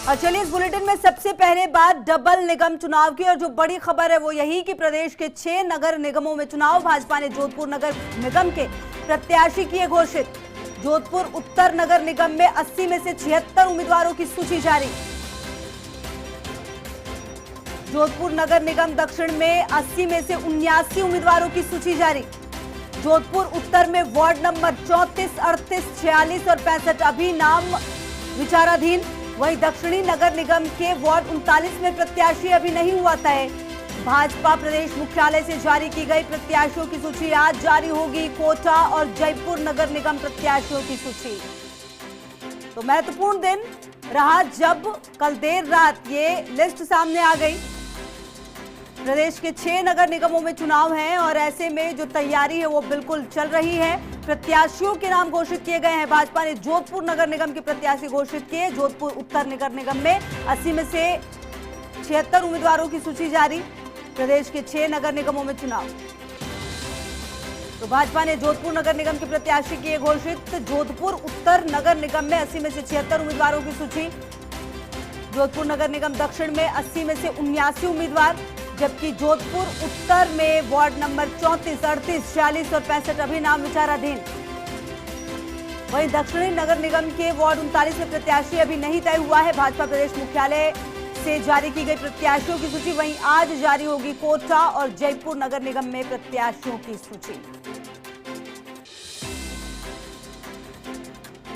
और चलिए इस बुलेटिन में सबसे पहले बात डबल निगम चुनाव की, और जो बड़ी खबर है वो यही कि प्रदेश के 6 नगर निगमों में चुनाव। भाजपा ने जोधपुर नगर निगम के प्रत्याशी किए घोषित। जोधपुर उत्तर नगर निगम में 80 में से 76 उम्मीदवारों की सूची जारी। जोधपुर नगर निगम दक्षिण में 80 में से 79 उम्मीदवारों की सूची जारी। जोधपुर उत्तर में वार्ड नंबर 34, 38, 46 और 65 अभी नाम विचाराधीन। वहीं दक्षिणी नगर निगम के वार्ड 39 में प्रत्याशी अभी नहीं हुआ तय। भाजपा प्रदेश मुख्यालय से जारी की गई प्रत्याशियों की सूची आज जारी होगी। कोटा और जयपुर नगर निगम प्रत्याशियों की सूची। तो महत्वपूर्ण दिन रहा जब कल देर रात ये लिस्ट सामने आ गई। प्रदेश के 6 नगर निगमों में चुनाव हैं और ऐसे में जो तैयारी है वो बिल्कुल चल रही है। प्रत्याशियों के नाम घोषित किए गए हैं। भाजपा ने जोधपुर नगर निगम के प्रत्याशी घोषित किए। जोधपुर उत्तर नगर निगम में 80 में से 76 उम्मीदवारों की सूची जारी। प्रदेश के 6 नगर निगमों में चुनाव। तो भाजपा ने जोधपुर नगर निगम के प्रत्याशी किए घोषित। जोधपुर उत्तर नगर निगम में 80 में से 76 उम्मीदवारों की सूची। जोधपुर नगर निगम दक्षिण में 80 में से 79 उम्मीदवार, जबकि जोधपुर उत्तर में वार्ड नंबर 34, 38, 46 और 65 अभी नाम विचाराधीन। वहीं दक्षिणी नगर निगम के वार्ड 39 में प्रत्याशी अभी नहीं तय हुआ है। भाजपा प्रदेश मुख्यालय से जारी की गई प्रत्याशियों की सूची। वहीं आज जारी होगी कोटा और जयपुर नगर निगम में प्रत्याशियों की सूची।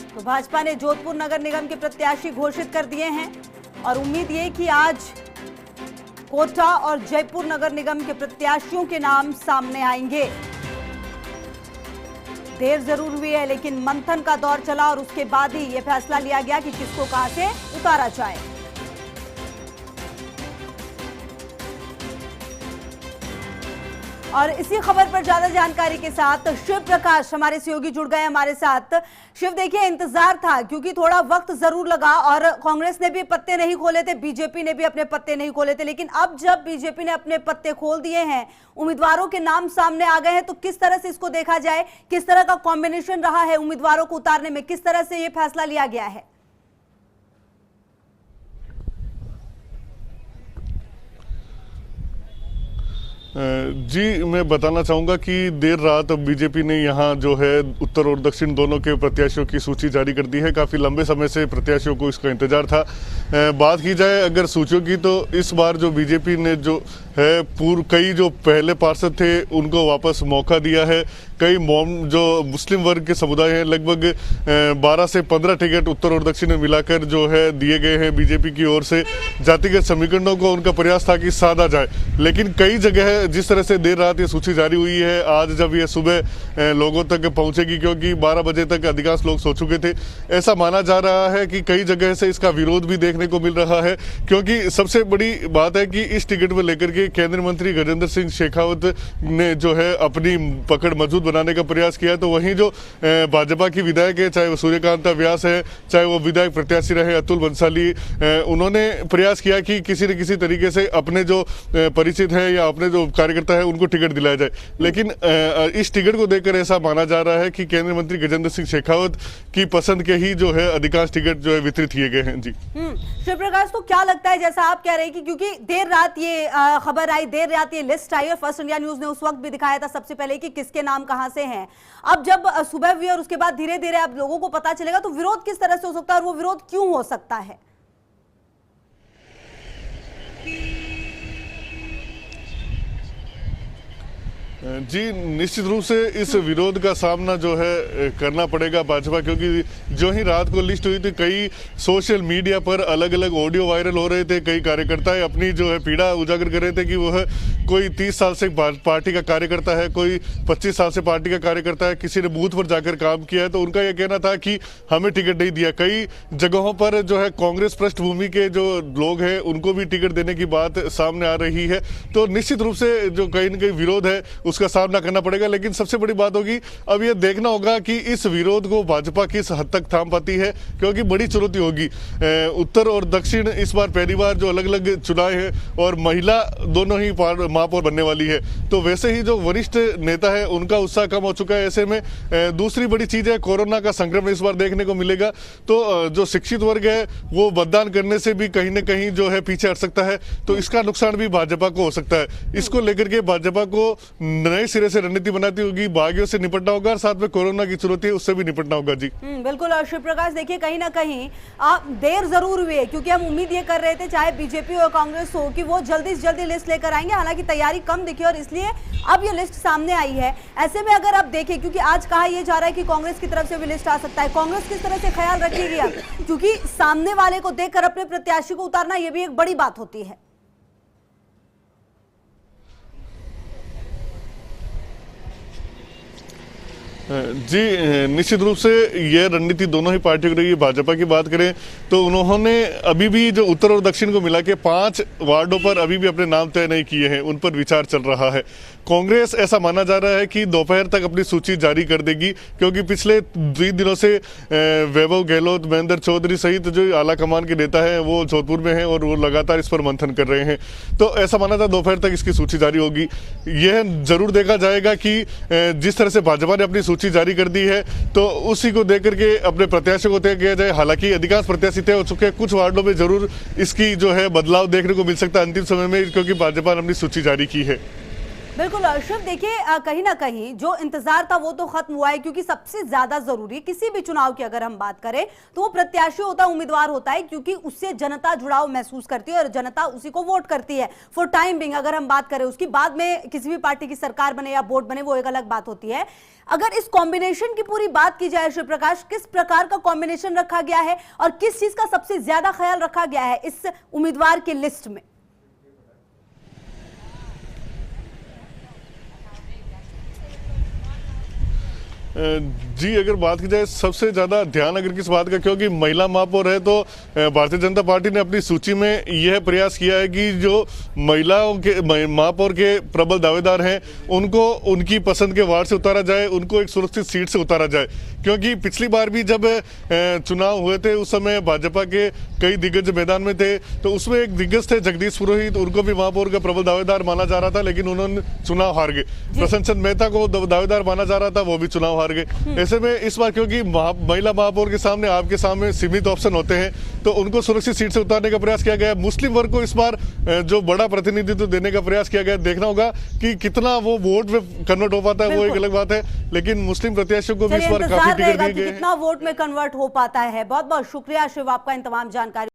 तो भाजपा ने जोधपुर नगर निगम के प्रत्याशी घोषित कर दिए हैं और उम्मीद ये कि आज कोटा और जयपुर नगर निगम के प्रत्याशियों के नाम सामने आएंगे। देर जरूर हुई है लेकिन मंथन का दौर चला और उसके बाद ही यह फैसला लिया गया कि किसको कहां से उतारा जाए। और इसी खबर पर ज्यादा जानकारी के साथ शिव प्रकाश हमारे सहयोगी जुड़ गए हमारे साथ। शिव, देखिए इंतजार था क्योंकि थोड़ा वक्त जरूर लगा और कांग्रेस ने भी पत्ते नहीं खोले थे, बीजेपी ने भी अपने पत्ते नहीं खोले थे, लेकिन अब जब बीजेपी ने अपने पत्ते खोल दिए हैं, उम्मीदवारों के नाम सामने आ गए हैं, तो किस तरह से इसको देखा जाए? किस तरह का कॉम्बिनेशन रहा है उम्मीदवारों को उतारने में? किस तरह से यह फैसला लिया गया है? जी, मैं बताना चाहूँगा कि देर रात बीजेपी ने यहाँ जो है उत्तर और दक्षिण दोनों के प्रत्याशियों की सूची जारी कर दी है। काफ़ी लंबे समय से प्रत्याशियों को इसका इंतजार था। बात की जाए अगर सूचियों की, तो इस बार जो बीजेपी ने जो है कई जो पहले पार्षद थे उनको वापस मौका दिया है। कई जो मुस्लिम वर्ग के समुदाय हैं, लगभग 12 से 15 टिकट उत्तर और दक्षिण में मिलाकर जो है दिए गए हैं बीजेपी की ओर से। जातिगत समीकरणों को उनका प्रयास था कि साधा जाए, लेकिन कई जगह जिस तरह से देर रात ये सूची जारी हुई है, आज जब ये सुबह लोगों तक पहुंचेगी, क्योंकि 12 बजे तक अधिकांश लोग सो चुके थे, ऐसा माना जा रहा है कि कई जगह से इसका विरोध भी देखने को मिल रहा है। क्योंकि सबसे बड़ी बात है कि इस टिकट को लेकर के केंद्रीय मंत्री गजेंद्र सिंह शेखावत ने जो है अपनी पकड़ मजबूत बनाने का प्रयास किया है। तो वहीं जो भाजपा की विधायक है, चाहे वो सूर्यकांता व्यास है, चाहे वो विधायक प्रत्याशी रहे अतुल बंसाली, उन्होंने प्रयास किया कि किसी न किसी तरीके से अपने जो परिचित है या अपने जो कार्यकर्ता है उनको टिकट दिलाया जाए। लेकिन इस टिकट को देखकर ऐसा माना जा रहा है कि केंद्रीय मंत्री गजेंद्र सिंह शेखावत की पसंद के ही जो है अधिकांश टिकट जो है वितरित किए गए हैं। जी शिव प्रकाश, तो क्या लगता है, जैसा आप कह रहे हैं कि क्योंकि देर रात ये खबर आई, देर रात ये लिस्ट आई और फर्स्ट इंडिया न्यूज ने उस वक्त भी दिखाया था सबसे पहले कि किसके नाम कहां से हैं। अब जब सुबह हुई और उसके बाद धीरे धीरे अब लोगों को पता चलेगा, तो विरोध किस तरह से हो सकता है और वो विरोध क्यों हो सकता है? जी, निश्चित रूप से इस विरोध का सामना जो है करना पड़ेगा भाजपा, क्योंकि जो ही रात को लिस्ट हुई थी, कई सोशल मीडिया पर अलग अलग ऑडियो वायरल हो रहे थे। कई कार्यकर्ता अपनी जो है पीड़ा उजागर कर रहे थे कि वह कोई 30 साल से पार्टी का कार्यकर्ता है, कोई 25 साल से पार्टी का कार्यकर्ता है, किसी ने बूथ पर जाकर काम किया है, तो उनका यह कहना था कि हमें टिकट नहीं दिया। कई जगहों पर जो है कांग्रेस पृष्ठभूमि के जो लोग हैं उनको भी टिकट देने की बात सामने आ रही है। तो निश्चित रूप से जो कहीं न कहीं विरोध है उसका सामना करना पड़ेगा। लेकिन सबसे बड़ी बात होगी अब यह देखना होगा कि इस विरोध को भाजपा किस हद तक थाम पाती है, क्योंकि बड़ी चुनौती होगी। उत्तर और दक्षिण इस बार पहली बार जो अलग अलग चुनाव है और महिला दोनों ही महापौर बनने वाली है। तो वैसे ही जो वरिष्ठ नेता है उनका उत्साह कम हो चुका है। ऐसे में दूसरी बड़ी चीज है, कोरोना का संक्रमण इस बार देखने को मिलेगा। तो जो शिक्षित वर्ग है वो मतदान करने से भी कहीं ना कहीं जो है पीछे हट सकता है। तो इसका नुकसान भी भाजपा को हो सकता है। इसको लेकर के भाजपा को नए सिरे से रणनीति बनाती होगी, बागियों से निपटना होगा और साथ में कोरोना की चुनौती है उससे भी निपटना होगा। जी बिल्कुल। और शिव प्रकाश, देखिए कहीं ना कहीं देर जरूर हुई है, क्योंकि हम उम्मीद ये कर रहे थे चाहे बीजेपी और कांग्रेस हो कि वो जल्दी से जल्दी लिस्ट लेकर आएंगे, हालांकि तैयारी कम दिखी और इसलिए अब ये लिस्ट सामने आई है। ऐसे में अगर आप देखें, क्योंकि आज कहा यह जा रहा है कि कांग्रेस की तरफ से भी लिस्ट आ सकता है, कांग्रेस किस तरह से ख्याल रखेगी अब, क्योंकि सामने वाले को देखकर अपने प्रत्याशी को उतारना यह भी एक बड़ी बात होती है। जी निश्चित रूप से यह रणनीति दोनों ही पार्टियों की रही है। भाजपा की बात करें तो उन्होंने अभी भी जो उत्तर और दक्षिण को मिला के 5 वार्डों पर अभी भी अपने नाम तय नहीं किए हैं, उन पर विचार चल रहा है। कांग्रेस ऐसा माना जा रहा है कि दोपहर तक अपनी सूची जारी कर देगी, क्योंकि पिछले 2 दिनों से वैभव गहलोत, महेंद्र चौधरी सहित जो आला कमान के नेता हैं वो जोधपुर में हैं और वो लगातार इस पर मंथन कर रहे हैं। तो ऐसा माना था दोपहर तक इसकी सूची जारी होगी। यह जरूर देखा जाएगा कि जिस तरह से भाजपा ने अपनी सूची जारी कर दी है तो उसी को देख करके अपने प्रत्याशियों को तय किया जाए। हालांकि अधिकांश प्रत्याशी तय हो चुके हैं, कुछ वार्डों में जरूर इसकी जो है बदलाव देखने को मिल सकता है अंतिम समय में, क्योंकि भाजपा ने अपनी सूची जारी की है। बिल्कुल अर्शद, देखिए कहीं ना कहीं जो इंतजार था वो तो खत्म हुआ है, क्योंकि सबसे ज्यादा जरूरी किसी भी चुनाव की अगर हम बात करें तो वो प्रत्याशी होता है, उम्मीदवार होता है, क्योंकि उससे जनता जुड़ाव महसूस करती है और जनता उसी को वोट करती है फॉर टाइम बिंग। अगर हम बात करें उसकी बाद में किसी भी पार्टी की सरकार बने या बोर्ड बने वो एक अलग बात होती है। अगर इस कॉम्बिनेशन की पूरी बात की जाए शिव प्रकाश, किस प्रकार का कॉम्बिनेशन रखा गया है और किस चीज का सबसे ज्यादा ख्याल रखा गया है इस उम्मीदवार की लिस्ट में? जी अगर बात की जाए सबसे ज़्यादा ध्यान अगर किस बात का, क्योंकि महिला महापौर है तो भारतीय जनता पार्टी ने अपनी सूची में यह प्रयास किया है कि जो महिलाओं के महापौर के प्रबल दावेदार हैं उनको उनकी पसंद के वार्ड से उतारा जाए, उनको एक सुरक्षित सीट से उतारा जाए। क्योंकि पिछली बार भी जब चुनाव हुए थे उस समय भाजपा के कई दिग्गज मैदान में थे, तो उसमें एक दिग्गज थे जगदीश पुरोहित, उनको भी महापौर का प्रबल दावेदार माना जा रहा था, लेकिन उन्होंने चुनाव हार गए। प्रसन्न चंद मेहता को दावेदार माना जा रहा था, वो भी चुनाव हार गए। ऐसे में इस बार क्योंकि महिला महापौर के सामने आपके सामने सीमित ऑप्शन होते हैं तो उनको सुरक्षित सीट से उतारने का प्रयास किया गया। मुस्लिम वर्ग को इस बार जो बड़ा प्रतिनिधित्व देने का प्रयास किया गया, देखना होगा कि कितना वो वोट में कन्वर्ट हो पाता है, वो एक अलग बात है, लेकिन मुस्लिम प्रत्याशियों को भी इस बार काफी टिकट दिए गए। कितना वोट में कन्वर्ट हो पाता है। बहुत बहुत शुक्रिया शिव आपका इन तमाम जानकारी